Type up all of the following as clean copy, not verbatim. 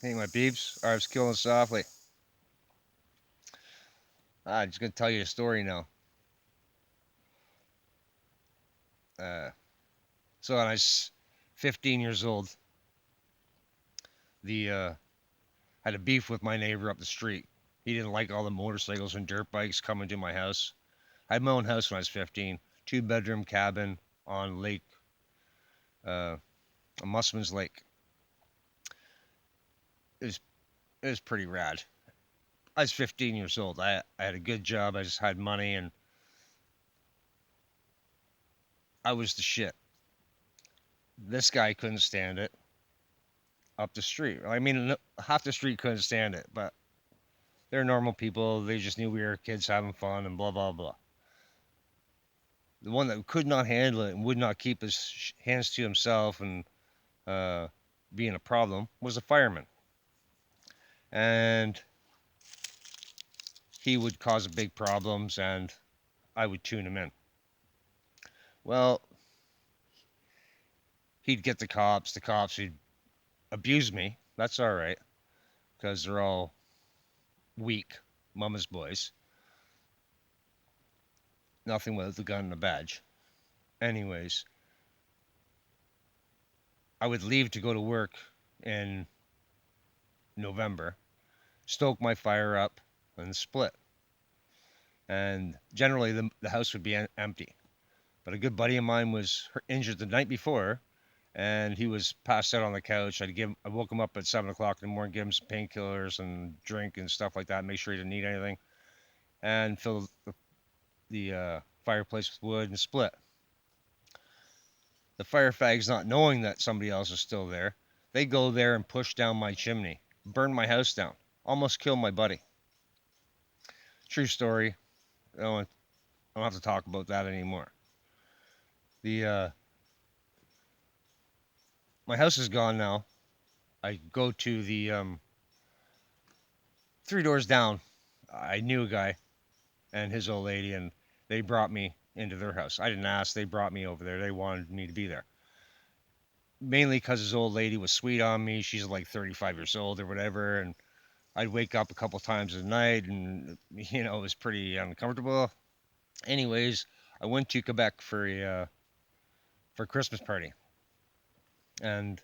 Hey, my peeps. I was killing softly. I'm just gonna tell you a story now. Uh, so when I was 15 years old, the had a beef with my neighbor up the street. He didn't like all the motorcycles and dirt bikes coming to my house. I had my own house when I was 15, two-bedroom cabin on Lake, uh, Musman's Lake. It was it was pretty rad. I was 15 years old. I had a good job. I just had money and I was the shit. This guy couldn't stand it up the street. I mean, half the street couldn't stand it, but they're normal people. They just knew we were kids having fun and blah, blah, blah. The one that could not handle it and would not keep his hands to himself and uh, being a problem was a fireman. And he would cause big problems and I would tune him in. Well, he'd get the cops. The cops would abuse me. That's all right because they're all weak mama's boys. Nothing with a gun and a badge. Anyways, I would leave to go to work in November, stoke my fire up, and split. And generally, the house would be empty. But a good buddy of mine was injured the night before, and he was passed out on the couch. I woke him up at 7 o'clock in the morning, give him some painkillers and drink and stuff like that, make sure he didn't need anything, and fill the fireplace with wood and split. The fire fags, not knowing that somebody else is still there, they go there and push down my chimney, burn my house down, almost kill my buddy. True story. I don't have to talk about that anymore. The My house is gone now. I go to the three doors down. I knew a guy and his old lady, and they brought me into their house. I didn't ask. They brought me over there. They wanted me to be there. Mainly because his old lady was sweet on me. She's like 35 years old or whatever, and I'd wake up a couple times a night, and it was pretty uncomfortable. Anyways, I went to Quebec for a Christmas party, and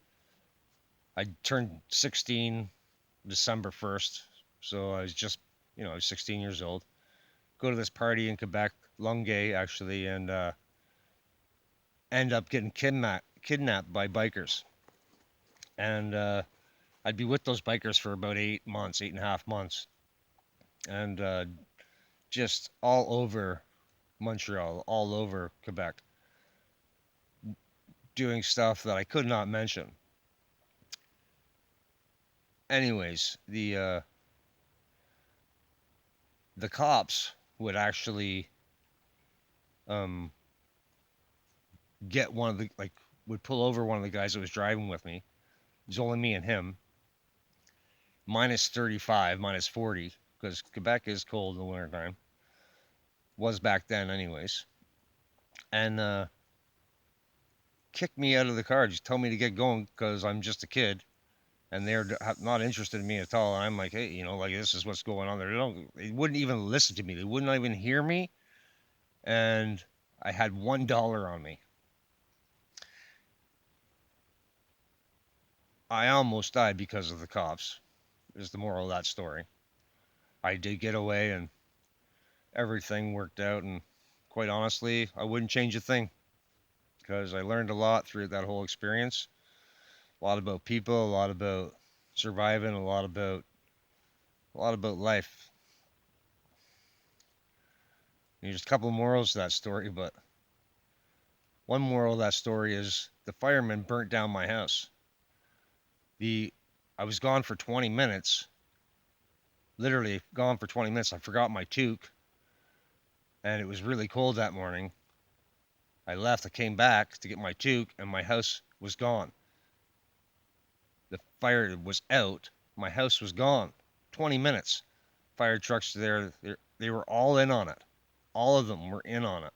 I turned 16 December 1st, so I was just I was 16 years old. Go to this party in Quebec, Longueuil actually, and end up getting kidnapped by bikers. And I'd be with those bikers for about 8 months, 8.5 months, and just all over Montreal, all over Quebec, doing stuff that I could not mention. Anyways, the cops would actually um, get one of the would pull over one of the guys that was driving with me. It was only me and him. Minus 35, minus 40, because Quebec is cold in the wintertime. Was back then, anyways. And kicked me out of the car. Just told me to get going because I'm just a kid. And they're not interested in me at all. And I'm like, hey, like this is what's going on there. They wouldn't even listen to me. They wouldn't even hear me. And I had $1 on me. I almost died because of the cops, is the moral of that story. I did get away and everything worked out. And quite honestly, I wouldn't change a thing because I learned a lot through that whole experience. A lot about people, a lot about surviving, a lot about life. There's a couple of morals to that story, but one moral of that story is the firemen burnt down my house. The I was gone for 20 minutes, literally gone for 20 minutes. I forgot my toque, and it was really cold that morning. I left, I came back to get my toque, and my house was gone. The fire was out, my house was gone. 20 minutes. Fire trucks there, they were all in on it. All of them were in on it.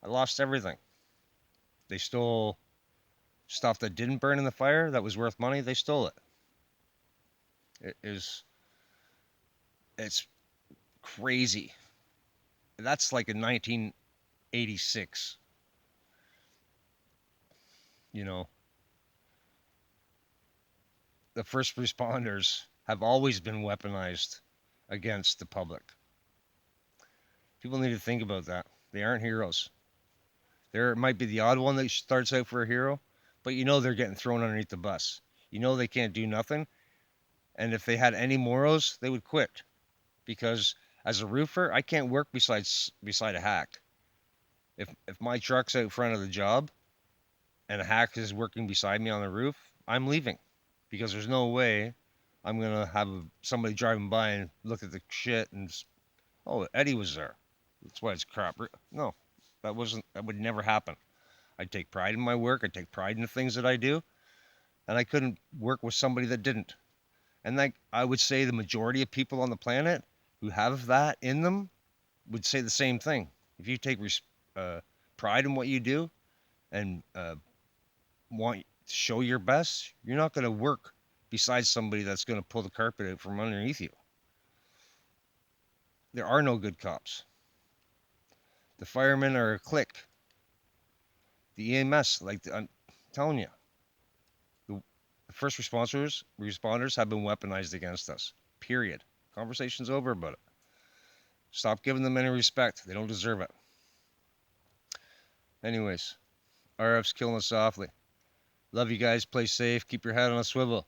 I lost everything. They stole stuff that didn't burn in the fire that was worth money. They stole it. It's crazy. That's like in 1986. You know, the first responders have always been weaponized against the public. People need to think about that. They aren't heroes. There might be the odd one that starts out for a hero, but you know they're getting thrown underneath the bus. You know they can't do nothing. And if they had any morals, they would quit. Because as a roofer, I can't work beside a hack. If my truck's out front of the job and a hack is working beside me on the roof, I'm leaving. Because there's no way I'm gonna have somebody driving by and look at the shit and, oh, Eddie was there. That's why it's crap. No, that would never happen. I take pride in my work. I take pride in the things that I do, and I couldn't work with somebody that didn't. And like I would say, the majority of people on the planet who have that in them would say the same thing. If you take uh, pride in what you do and want to show your best, you're not going to work beside somebody that's going to pull the carpet out from underneath you. There are no good cops. The firemen are a clique. The EMS, I'm telling you, the first responders have been weaponized against us. Period. Conversation's over about it. Stop giving them any respect. They don't deserve it. Anyways, RF's killing us softly. Love you guys. Play safe. Keep your head on a swivel.